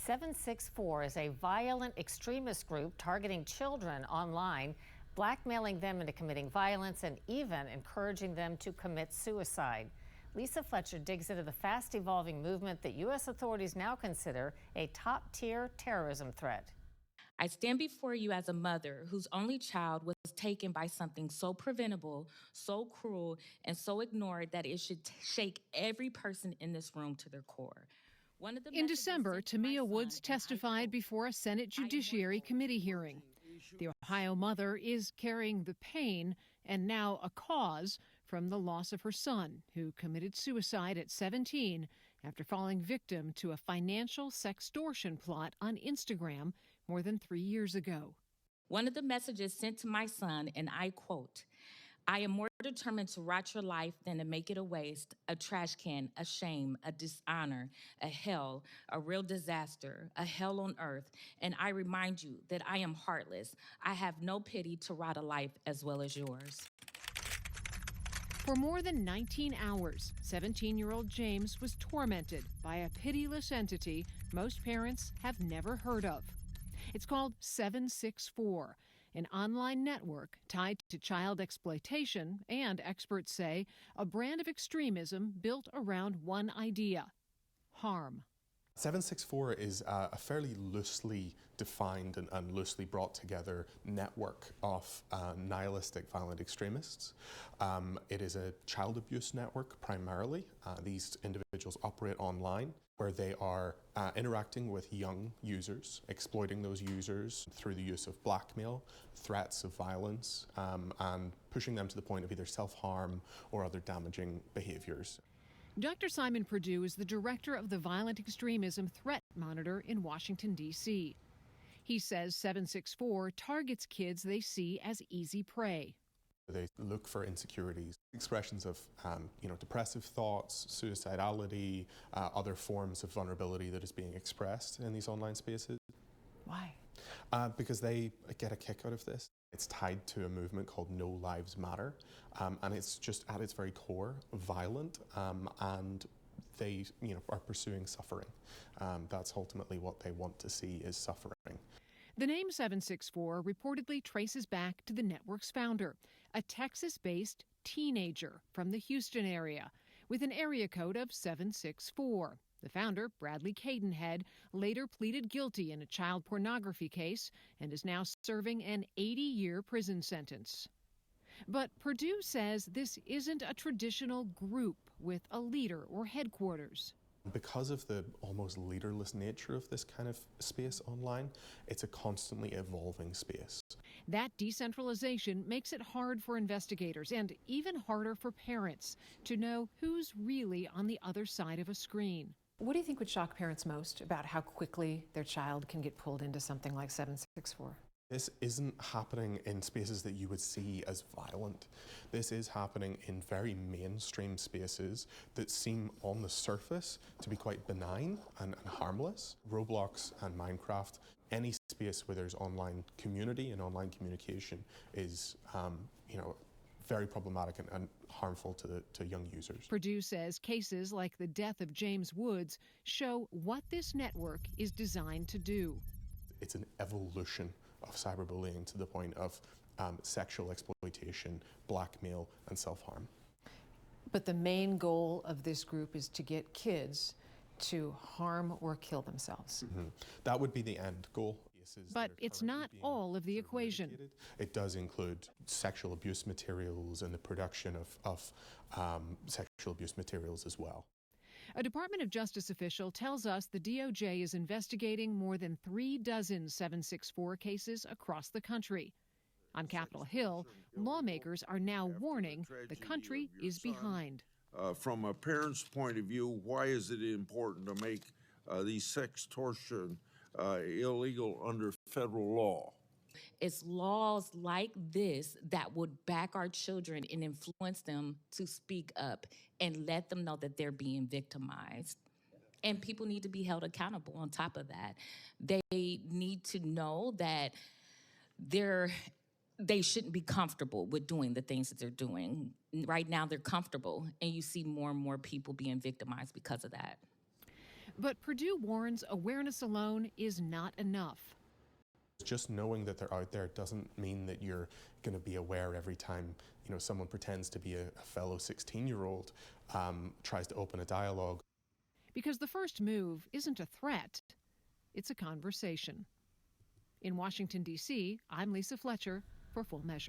764 is a violent extremist group targeting children online, blackmailing them into committing violence and even encouraging them to commit suicide. Lisa Fletcher digs into the fast-evolving movement that U.S. authorities now consider a top-tier terrorism threat. I stand before you as a mother whose only child was taken by something so preventable, so cruel, and so ignored that it should shake every person in this room to their core. In December, Tamia Woods testified before a Senate Judiciary Committee hearing. The Ohio mother is carrying the pain and now a cause from the loss of her son, who committed suicide at 17 after falling victim to a financial sextortion plot on Instagram more than 3 years ago. One of the messages sent to my son, and I quote, "I am more determined to rot your life than to make it a waste, a trash can, a shame, a dishonor, a hell, a real disaster, a hell on earth. And I remind you that I am heartless. I have no pity to rot a life as well as yours." For more than 19 hours, 17-year-old James was tormented by a pitiless entity most parents have never heard of. It's called 764, an online network tied to child exploitation and, experts say, a brand of extremism built around one idea: harm. 764 is a fairly loosely defined and loosely brought together network of nihilistic violent extremists. It is a child abuse network primarily. These individuals operate online where they are interacting with young users, exploiting those users through the use of blackmail, threats of violence, and pushing them to the point of either self-harm or other damaging behaviors. Dr. Simon Perdue is the director of the Violent Extremism Threat Monitor in Washington, D.C. He says 764 targets kids they see as easy prey. They look for insecurities, expressions of depressive thoughts, suicidality, other forms of vulnerability that is being expressed in these online spaces. Why? Because they get a kick out of this. It's tied to a movement called No Lives Matter, and it's just at its very core violent, and they are pursuing suffering. That's ultimately what they want to see, is suffering. The name 764 reportedly traces back to the network's founder, a Texas-based teenager from the Houston area with an area code of 764. The founder, Bradley Cadenhead, later pleaded guilty in a child pornography case and is now serving an 80-year prison sentence. But Perdue says this isn't a traditional group with a leader or headquarters. Because of the almost leaderless nature of this kind of space online, it's a constantly evolving space. That decentralization makes it hard for investigators and even harder for parents to know who's really on the other side of a screen. What do you think would shock parents most about how quickly their child can get pulled into something like 764? This isn't happening in spaces that you would see as violent. This is happening in very mainstream spaces that seem on the surface to be quite benign and harmless. Roblox and Minecraft, any space where there's online community and online communication is, very problematic and harmful to young users. Perdue says cases like the death of James Woods show what this network is designed to do. It's an evolution of cyberbullying to the point of sexual exploitation, blackmail, and self-harm. But the main goal of this group is to get kids to harm or kill themselves. Mm-hmm. That would be the end goal. But it's not all of the equation. It does include sexual abuse materials and the production of sexual abuse materials as well. A Department of Justice official tells us the DOJ is investigating more than 36 764 cases across the country. On Capitol Hill, lawmakers are now warning the country is behind. From a parent's point of view, why is it important to make these sextortion illegal under federal law? It's laws like this that would back our children and influence them to speak up and let them know that they're being victimized. And people need to be held accountable on top of that. They need to know that they shouldn't be comfortable with doing the things that they're doing. Right now, they're comfortable, and you see more and more people being victimized because of that. But Purdue warns awareness alone is not enough. Just knowing that they're out there doesn't mean that you're going to be aware every time someone pretends to be a fellow 16-year-old, tries to open a dialogue. Because the first move isn't a threat, it's a conversation. In Washington, D.C., I'm Lisa Fletcher for Full Measure.